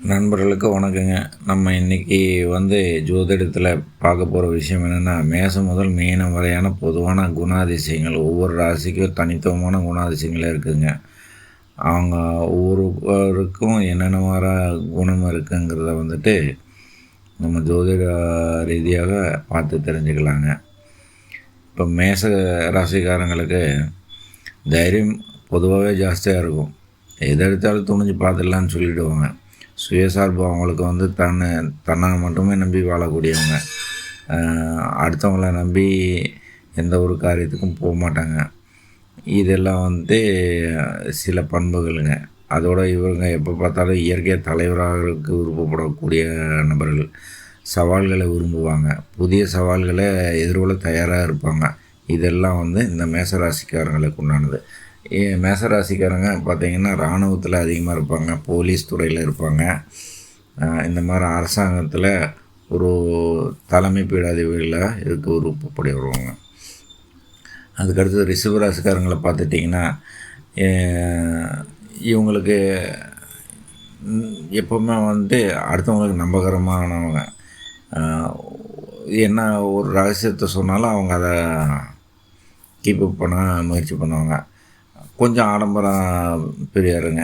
நண்பர்களுக்கு வணக்கங்க. நம்ம இன்றைக்கி ஜோதிடத்தில் பார்க்க போகிற விஷயம் என்னென்னா, மேசம் முதல் மீனம் வரையான பொதுவான குணாதிசயங்கள். ஒவ்வொரு ராசிக்கும் தனித்துவமான குணாதிசயங்கள் இருக்குதுங்க. அவங்க ஒவ்வொருவருக்கும் என்னென்ன மாதிரி குணம் இருக்குங்கிறத நம்ம ஜோதிட ரீதியாக பார்த்து தெரிஞ்சுக்கலாங்க. இப்போ மேச ராசிக்காரங்களுக்கு தைரியம் பொதுவாகவே ஜாஸ்தியாக இருக்கும். எதை எடுத்தாலும் துணிஞ்சு பார்த்துடலான்னு சொல்லிவிடுவாங்க. சுயசார்பு அவங்களுக்கு தன்னை மட்டுமே நம்பி வாழக்கூடியவங்க. அடுத்தவங்கள நம்பி எந்த ஒரு காரியத்துக்கும் போக மாட்டாங்க. இதெல்லாம் சில பண்புகளுங்க. அதோடு இவங்க எப்போ பார்த்தாலும் இயற்கை தலைவராக விருப்பப்படக்கூடிய நபர்கள். சவால்களை விரும்புவாங்க. புதிய சவால்களை எதிர்கொள்ள தயாராக இருப்பாங்க. இதெல்லாம் இந்த மேசராசிக்காரங்களுக்கு உண்டானது. மேசராசிக்காரங்க பார்த்திங்கன்னா இராணுவத்தில் அதிகமாக இருப்பாங்க, போலீஸ் துறையில் இருப்பாங்க. இந்த மாதிரி அரசாங்கத்தில் ஒரு தலைமை பீடாதிபதியில் இருக்க விருப்பப்படையவங்க. அதுக்கடுத்து ரிஷபராசிக்காரங்களை பார்த்துட்டிங்கன்னா இவங்களுக்கு எப்போவுமே அடுத்தவங்களுக்கு நம்பகரமானவங்க. என்ன ஒரு ரகசியத்தை சொன்னாலும் அவங்க அதை கீப்பப் பண்ண முயற்சி பண்ணுவாங்க. கொஞ்சம் ஆடம்பரம் பிரியருங்க.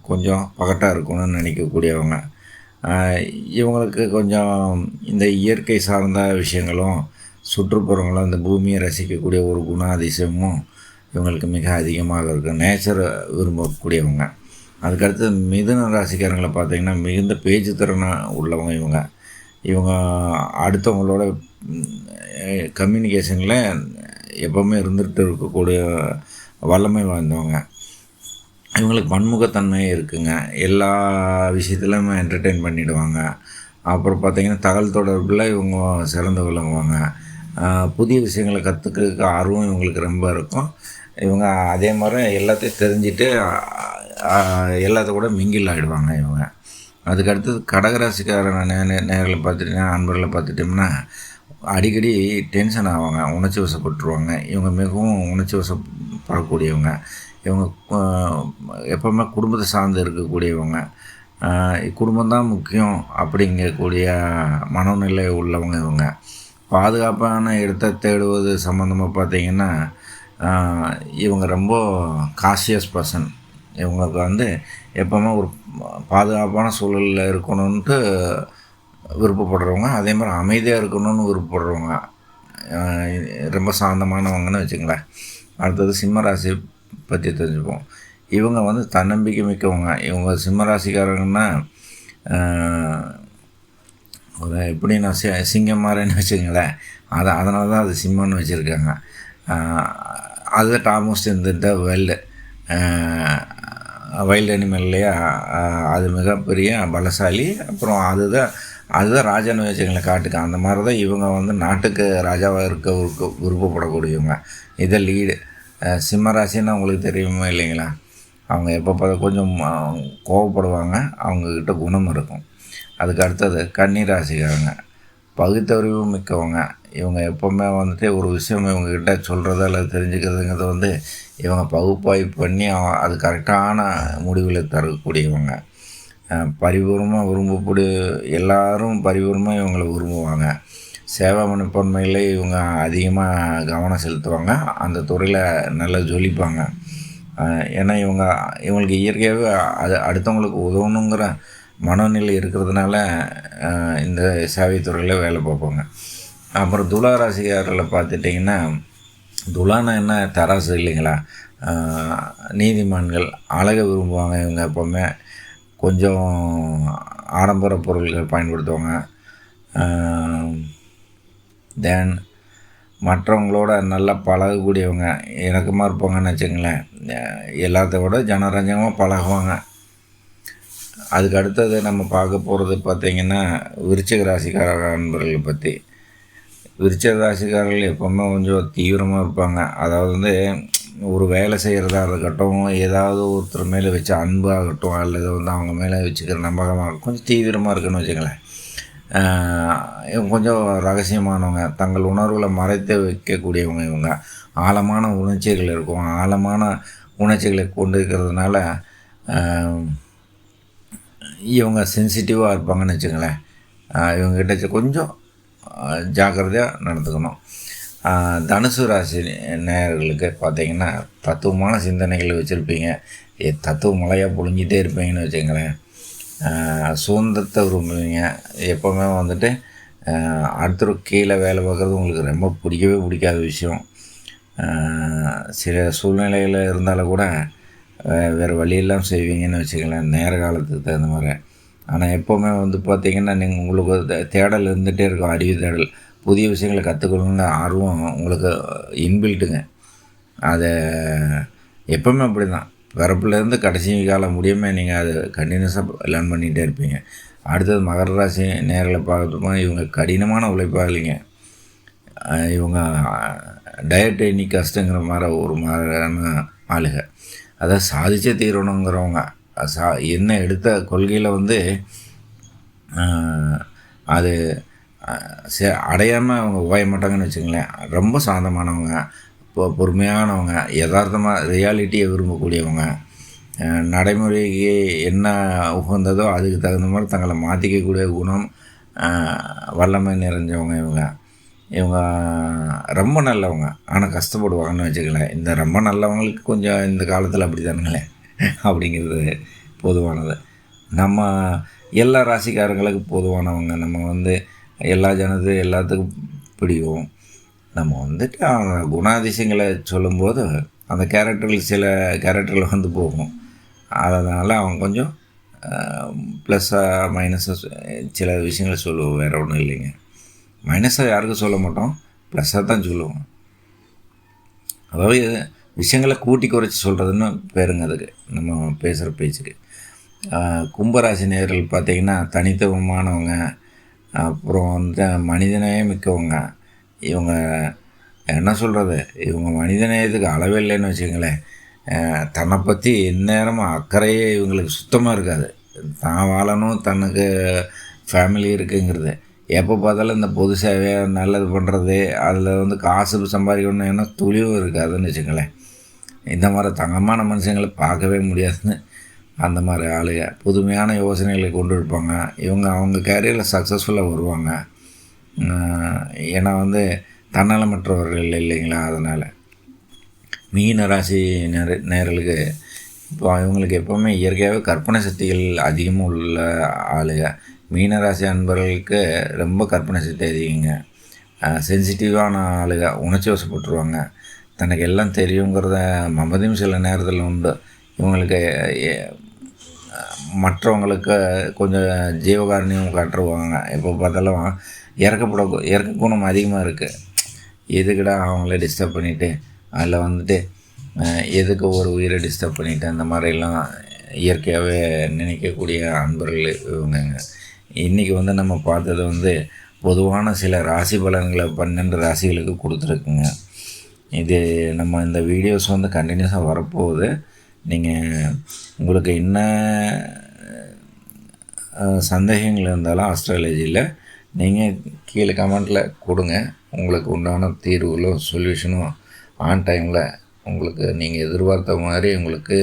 கொஞ்சம் பகட்டாக இருக்கணும்னு நினைக்கக்கூடியவங்க. இவங்களுக்கு கொஞ்சம் இந்த இயற்கை சார்ந்த விஷயங்களும் சுற்றுப்புறங்களும் இந்த பூமியை ரசிக்கக்கூடிய ஒரு குணாதிசயமும் இவங்களுக்கு மிக அதிகமாக இருக்குது. நேச்சரை விரும்பக்கூடியவங்க. அதுக்கடுத்து மிதுன ராசிக்காரங்களை பார்த்திங்கன்னா மிகுந்த பேச்சு திறனை உள்ளவங்க. இவங்க அடுத்தவங்களோட கம்யூனிகேஷனில் எப்போவுமே இருந்துகிட்டு இருக்கக்கூடிய வல்லமை வாய்ந்தவங்க. இவங்களுக்கு பன்முகத்தன்மை இருக்குங்க. எல்லா விஷயத்துலையுமே என்டர்டெயின் பண்ணிவிடுவாங்க. அப்புறம் பார்த்திங்கன்னா தகவல் தொடர்பில் இவங்க சிறந்து விளங்குவாங்க. புதிய விஷயங்களை கற்றுக்கிறதுக்கு ஆர்வம் இவங்களுக்கு ரொம்ப இருக்கும். இவங்க அதே மாதிரி எல்லாத்தையும் தெரிஞ்சுட்டு எல்லாத்த கூட மிங்கில் ஆகிடுவாங்க இவங்க. அதுக்கடுத்தது கடகராசிக்காரன் நேர்களை பார்த்துட்டிங்கன்னா அன்பர்களை பார்த்துட்டோம்னா அடிக்கடி டென்ஷன் ஆவாங்க, உணர்ச்சி வசப்பட்டுருவாங்க. இவங்க மிகவும் உணர்ச்சி வசப்படக்கூடியவங்க. இவங்க எப்போவுமே குடும்பத்தை சார்ந்து இருக்கக்கூடியவங்க. குடும்பம்தான் முக்கியம் அப்படிங்கக்கூடிய மனநிலை உள்ளவங்க. இவங்க பாதுகாப்பான இடத்தை தேடுவது சம்மந்தமாக பார்த்திங்கன்னா இவங்க ரொம்ப காஷியஸ் பர்சன். இவங்களுக்கு எப்போவுமே ஒரு பாதுகாப்பான சூழலில் இருக்கணுன்ட்டு விருப்பப்படுறவங்க. அதே மாதிரி அமைதியாக இருக்கணும்னு விருப்பப்படுறவங்க. ரொம்ப சாந்தமானவங்கன்னு வச்சுங்களேன். அடுத்தது சிம்மராசி பற்றி தெரிஞ்சுப்போம். இவங்க தன்னம்பிக்கை மிக்கவங்க. இவங்க சிம்மராசிக்காரங்கன்னா ஒரு எப்படின்னா சிங்கம் மாதிரின்னு வச்சுங்களேன். அதனால தான் அது சிம்மன்னு வச்சுருக்காங்க. அதுதான் டாமோஸ்ட் இந்த வைல்டு அனிமல் இல்லையா, அது மிகப்பெரிய பலசாலி. அப்புறம் அதுதான் ராஜான்னு வச்சுங்களேன் காட்டுக்கு. அந்த மாதிரி தான் இவங்க நாட்டுக்கு ராஜாவாக இருக்க விருப்பப்படக்கூடியவங்க. இதை லீடு. சிம்மராசின்னு அவங்களுக்கு தெரியுமா இல்லைங்களா? அவங்க எப்போ பார்த்து கொஞ்சம் கோவப்படுவாங்க. அவங்கக்கிட்ட குணம் இருக்கும். அதுக்கு அடுத்தது கன்னிராசிக்காரங்க பகுத்தறிவு மிக்கவங்க. இவங்க எப்போவுமே ஒரு விஷயம் இவங்கக்கிட்ட சொல்கிறதோ அல்லது தெரிஞ்சுக்கிறதுங்கிறது இவங்க பகுப்பாய்வு பண்ணி அது கரெக்டான முடிவில் தரக்கூடியவங்க. பரிபூர்ணமாக விரும்பக்கூடிய எல்லோரும் பரிபூர்ணமாக இவங்களை விரும்புவாங்க. சேவை மனப்பான்மையில் இவங்க அதிகமாக கவனம் செலுத்துவாங்க. அந்த துறையில் நல்லா ஜொலிப்பாங்க. ஏன்னா இவங்களுக்கு இயற்கையாகவே அடுத்தவங்களுக்கு உதவணுங்கிற மனநிலை இருக்கிறதுனால இந்த சேவைத்துறையில் வேலை பார்ப்பாங்க. அப்புறம் துலா ராசிக்காரர்களை பார்த்துட்டிங்கன்னா, துலானா என்ன, தராசு இல்லைங்களா? நீதிமான்கள், அழகை விரும்புவாங்க. இவங்க எப்போவுமே கொஞ்சம் ஆடம்பர பொருட்கள் பயன்படுத்துவாங்க. தென் மற்றவங்களோட நல்லா பழகக்கூடியவங்க, இணக்கமாக இருப்பாங்கன்னு வச்சுங்களேன். எல்லாத்த விட ஜனரஞ்சகமாக பழகுவாங்க. அதுக்கு அடுத்தது நம்ம பார்க்க போகிறது பார்த்திங்கன்னா விருச்சிக ராசிக்கார நண்பர்களை பற்றி. விருச்சிக ராசிக்காரர்கள் எப்போவுமே கொஞ்சம் தீவிரமாக இருப்பாங்க. அதாவது ஒரு வேலை செய்கிறதா இருக்கட்டும், ஏதாவது ஒருத்தர் மேலே வச்ச அன்பாகட்டும், அல்லது அவங்க மேலே வச்சுக்கிற நம்பகமாக கொஞ்சம் தீவிரமாக இருக்குன்னு வச்சுங்களேன். இவங்க கொஞ்சம் ரகசியமானவங்க. தங்கள் உணர்வுகளை மறைத்து வைக்கக்கூடியவங்க. இவங்க ஆழமான உணர்ச்சிகள் இருக்கும். ஆழமான உணர்ச்சிகளை கொண்டு இருக்கிறதுனால இவங்க சென்சிட்டிவாக இருப்பாங்கன்னு வச்சுங்களேன். இவங்ககிட்ட கொஞ்சம் ஜாக்கிரதையாக நடந்துக்கணும். தனுசு ராசி நேயர்களுக்கு பார்த்திங்கன்னா தத்துவமான சிந்தனைகள் வச்சுருப்பீங்க. தத்துவ மலையாக பொழிஞ்சிட்டே இருப்பீங்கன்னு வச்சுங்களேன். சுதந்திரத்தை விரும்புவீங்க. எப்போவுமே வந்துட்டு அடுத்தர் கீழே வேலை பார்க்குறது உங்களுக்கு ரொம்ப பிடிக்கவே பிடிக்காத விஷயம். சில சூழ்நிலையில் இருந்தாலும் கூட வேறு வழியெல்லாம் செய்வீங்கன்னு வச்சுக்கலாம், நேர காலத்துக்கு தகுந்த மாதிரி. ஆனால் எப்போவுமே வந்து பார்த்திங்கன்னா நீங்கள் உங்களுக்கு தேடல் இருந்துகிட்டே இருக்கும், அறிவு தேடல். புதிய விஷயங்களை கற்றுக்கணுங்கிற ஆர்வம் உங்களுக்கு இன்பில்ட்டுங்க. அதை எப்போவுமே அப்படி தான், பிறப்புலேருந்து கடைசி காலம் முடியுமே நீங்கள் அது கண்டினியூஸாக லேர்ன் பண்ணிகிட்டே இருப்பீங்க. அடுத்தது மகர ராசி நேர்களை பார்க்கறதுமா இவங்க கடினமான உழைப்பாக இல்லைங்க. இவங்க டயட் இன்னைக்கு கஷ்டங்கிற மாதிரி ஒரு மாதிரியான ஆளுக. அதாவது சாதிச்சே தீரணுங்கிறவங்க. என்ன எடுத்த கொள்கையில் வந்து அது அடையாமல் அவங்க ஓய மாட்டாங்கன்னு வச்சுங்களேன். ரொம்ப சாந்தமானவங்க, பொறுமையானவங்க, யதார்த்தமாக ரியாலிட்டியை விரும்பக்கூடியவங்க. நடைமுறைக்கு என்ன உகந்ததோ அதுக்கு தகுந்த மாதிரி தங்களை மாற்றிக்கக்கூடிய குணம், வல்லமை நிறைஞ்சவங்க இவங்க ரொம்ப நல்லவங்க. ஆனால் கஷ்டப்படுவாங்கன்னு வச்சுக்கலேன். இந்த ரொம்ப நல்லவங்களுக்கு கொஞ்சம் இந்த காலத்தில் அப்படி தானுங்களே அப்படிங்கிறது பொதுவானது. நம்ம எல்லா ராசிக்காரங்களுக்கு பொதுவானவங்க. நம்ம வந்து எல்லா ஜனத்தையும் எல்லாத்துக்கும் பிடிக்கும். நம்ம வந்துட்டு அவங்க குணாதிசயங்களை சொல்லும்போது அந்த கேரக்டர்கள் சில கேரக்டர்கள் வந்து போகும். அதனால் அவங்க கொஞ்சம் ப்ளஸ்ஸாக மைனஸாக சில விஷயங்களை சொல்லுவோம், வேறு ஒன்றும் இல்லைங்க. மைனஸாக யாருக்கும் சொல்ல மாட்டோம், ப்ளஸ்ஸாக தான் சொல்லுவோம். அதாவது விஷயங்களை கூட்டி குறைச்சி சொல்கிறதுன்னு பேருங்க அதுக்கு, நம்ம பேசுகிற பேச்சுக்கு. கும்பராசி நேயர்கள் பார்த்திங்கன்னா தனித்துவமானவங்க, அப்புறம் வந்து மனிதநேய மிக்கவங்க. இவங்க என்ன சொல்கிறது, இவங்க மனிதநேயத்துக்கு அளவே இல்லைன்னு வச்சுங்களேன். தன்னை பற்றி எந்நேரமும் அக்கறையே இவங்களுக்கு சுத்தமாக இருக்காது. தான் வாழணும், தனக்கு ஃபேமிலி இருக்குங்கிறது. எப்போ பார்த்தாலும் இந்த பொது சேவையாக நல்லது பண்ணுறது, அதில் வந்து காசு சம்பாதிக்கணும் ஏன்னா துளிவும் இருக்காதுன்னு வச்சுங்களேன். இந்த மாதிரி தங்கமான மனுஷங்களை பார்க்கவே முடியாதுன்னு அந்த மாதிரி ஆளுங்க புதுமையான யோசனைகளை கொண்டு இருப்பாங்க. இவங்க அவங்க கேரியரில் சக்ஸஸ்ஃபுல்லாக வருவாங்க. ஏன்னா வந்து தன்னலமற்றவர்கள் இல்லைங்களா. அதனால் மீன ராசி நேயர்களுக்கு இப்போ இவங்களுக்கு எப்போவுமே இயற்கையாகவே கற்பனை சக்திகள் அதிகமாக உள்ள ஆளுங்க. மீனராசி அன்பர்களுக்கு ரொம்ப கற்பனை சக்தி அதிகங்க. சென்சிட்டிவான ஆளுங்க, உணர்ச்சி வசப்பட்டுருவாங்க. தனக்கு எல்லாம் தெரியுங்கிறத மமதியும் சில நேரத்தில் உண்டு. இவங்களுக்கு மற்றவங்களுக்கு கொஞ்சம் ஜீவகாரணியம் காட்டுருவாங்க. எப்போ பார்த்தாலும் இறக்க குணம் அதிகமாக இருக்குது. எதுக்குடா அவங்கள டிஸ்டர்ப் பண்ணிவிட்டு, அதில் வந்துட்டு எதுக்கு ஒரு உயிரை டிஸ்டர்ப் பண்ணிவிட்டு அந்த மாதிரிலாம் இயற்கையாகவே நினைக்கக்கூடிய அன்பர்கள் இவங்கங்க. இன்றைக்கி வந்து நம்ம பார்த்தது வந்து பொதுவான சில ராசி பலன்களை 12 ராசிகளுக்கு கொடுத்துருக்குங்க. இது நம்ம இந்த வீடியோஸ் வந்து கண்டினியூஸாக வரப்போகுது. நீங்கள் உங்களுக்கு என்ன சந்தேகங்கள் இருந்தாலும் ஆஸ்ட்ராலஜியில் நீங்கள் கீழே கமெண்ட்டில் கொடுங்க. உங்களுக்கு உண்டான தீர்வுகளும் சொல்யூஷனும் ஆன் டைமில் உங்களுக்கு நீங்கள் எதிர்பார்த்த மாதிரி உங்களுக்கு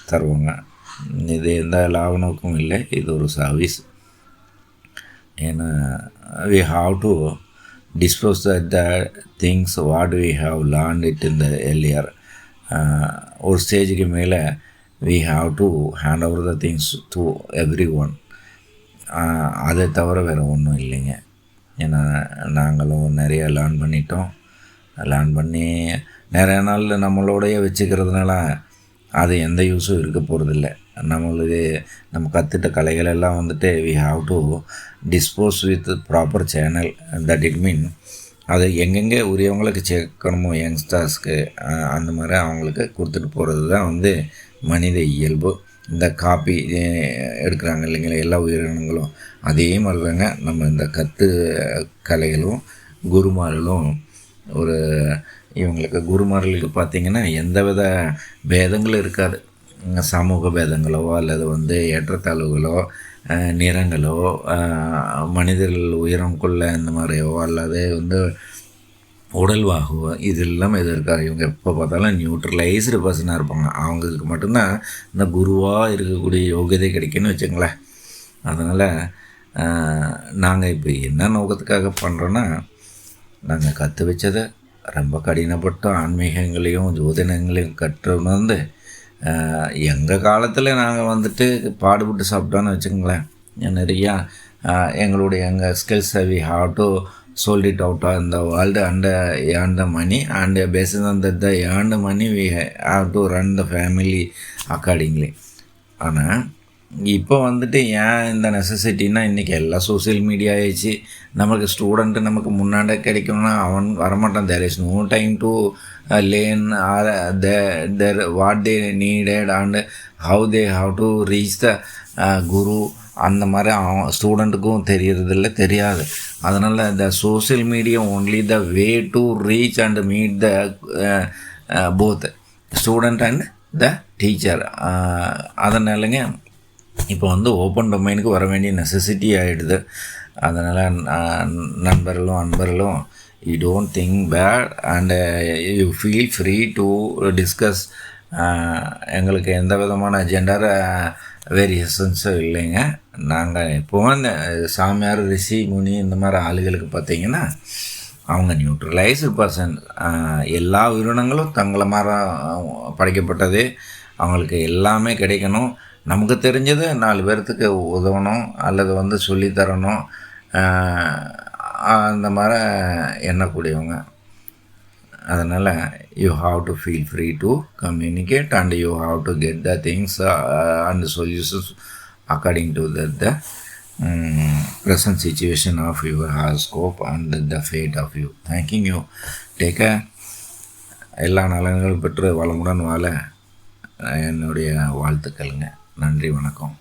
தருவாங்க. இது எந்த லாப நோக்கமும் இல்லை, இது ஒரு சர்வீஸ். ஏன்னா we have to dispose the things what we have learned it in the earlier. ஒரு ஸ்டேஜுக்கு மேலே we have to hand over the things to everyone. அதை தவிர வேறு ஒன்றும் இல்லைங்க. ஏன்னா நாங்களும் நிறைய லேர்ன் பண்ணிட்டோம். லேர்ன் பண்ணி நிறைய நாள் நம்மளோடையே வச்சுக்கிறதுனால அது எந்த யூஸும் இருக்க போகிறதில்ல. நம்ம கற்றுட்ட கலைகள் எல்லாம் வந்துட்டு we have to dispose with proper channel. that it mean அது எங்கெங்கே உரியவங்களுக்கு சேர்க்கணுமோ யங்ஸ்டர்ஸ்க்கு அந்த மாதிரி அவங்களுக்கு கொடுத்துட்டு போகிறது தான் வந்து மனித இயல்பு. இந்த காப்பி எடுக்கிறாங்க இல்லைங்களா எல்லா உயிரினங்களும், அதே மாதிரி தாங்க நம்ம இந்த கலைகளும் குருமார்களும். இவங்களுக்கு குருமார்களுக்கு பார்த்திங்கன்னா எந்த வித பேதங்களும் இருக்காது. சமூக பேதங்களோ அல்லது வந்து ஏற்றத்தாழ்வுகளோ நிறங்களோ மனிதர்கள் உயரம் கொள்ள இந்த மாதிரியோ அல்லது வந்து உடல்வாகு இது இல்லாமல் எது இருக்காது. இவங்க எப்போ பார்த்தாலும் நியூட்ரலைஸ்டு பர்சனாக இருப்பாங்க. அவங்களுக்கு மட்டும்தான் இந்த குருவாக இருக்கக்கூடிய யோகியதை கிடைக்குன்னு வச்சுங்களேன். அதனால் நாங்கள் இப்போ என்ன நோக்கத்துக்காக பண்ணுறோன்னா, நாங்கள் கற்று வச்சதை ரொம்ப கடினப்பட்ட ஆன்மீகங்களையும் ஜோதிடங்களையும் கற்றுணர்ந்து எங்கள் காலத்தில் நாங்கள் வந்துட்டு பாடுபட்டு சாப்பிட்டோன்னு வச்சுங்களேன். நிறையா எங்கள் skills we have to sold it out in the world and earn the money, and based on that the earned money we have to run the family accordingly. ஆனால் இப்போ வந்துட்டு ஏன் இந்த நெசசிட்டின்னா, இன்றைக்கி எல்லாம் சோசியல் மீடியா ஆயிடுச்சு. நமக்கு ஸ்டூடெண்ட்டு நமக்கு முன்னாடி கிடைக்கணும்னா அவன் வரமாட்டான். There is no time to learn there what they needed and how they have to reach the guru. அந்த மாதிரி அவன் ஸ்டூடெண்ட்டுக்கும் தெரியறதில்ல, தெரியாது. அதனால் the social media only the way to reach and meet the both student and the teacher. அதனாலங்க இப்போ வந்து ஓப்பன் டொமைனுக்கு வர வேண்டிய நெசசிட்டி ஆகிடுது. அதனால் நண்பர்களும் அன்பர்களும் you don't think bad and you feel free to discuss. எங்களுக்கு எந்த விதமான ஜெண்டர் வேரியேஷன்ஸும் இல்லைங்க. நாங்கள் எப்போவும் இந்த சாமியார், ரிஷி, முனி இந்த மாதிரி ஆளுகளுக்கு பார்த்திங்கன்னா அவங்க நியூட்ரலைஸ்டு பர்சன். எல்லா உயிரினங்களும் தங்களை மாதிரி படைக்கப்பட்டது. அவங்களுக்கு எல்லாமே கிடைக்கணும். நமக்கு தெரிஞ்சது 4 பேர்த்துக்கு உதவணும் அல்லது வந்து சொல்லித்தரணும். அந்த மாதிரி எண்ணக்கூடியவங்க. அதனால் you have to feel free to communicate and you have to get the things and solutions according to the present situation of your horoscope and the fate of you. Thanking you. Take care. எல்லா நலன்களும் பெற்று வளமுடன் வாழ என்னுடைய வாழ்த்துக்களுங்க. நன்றி, வணக்கம்.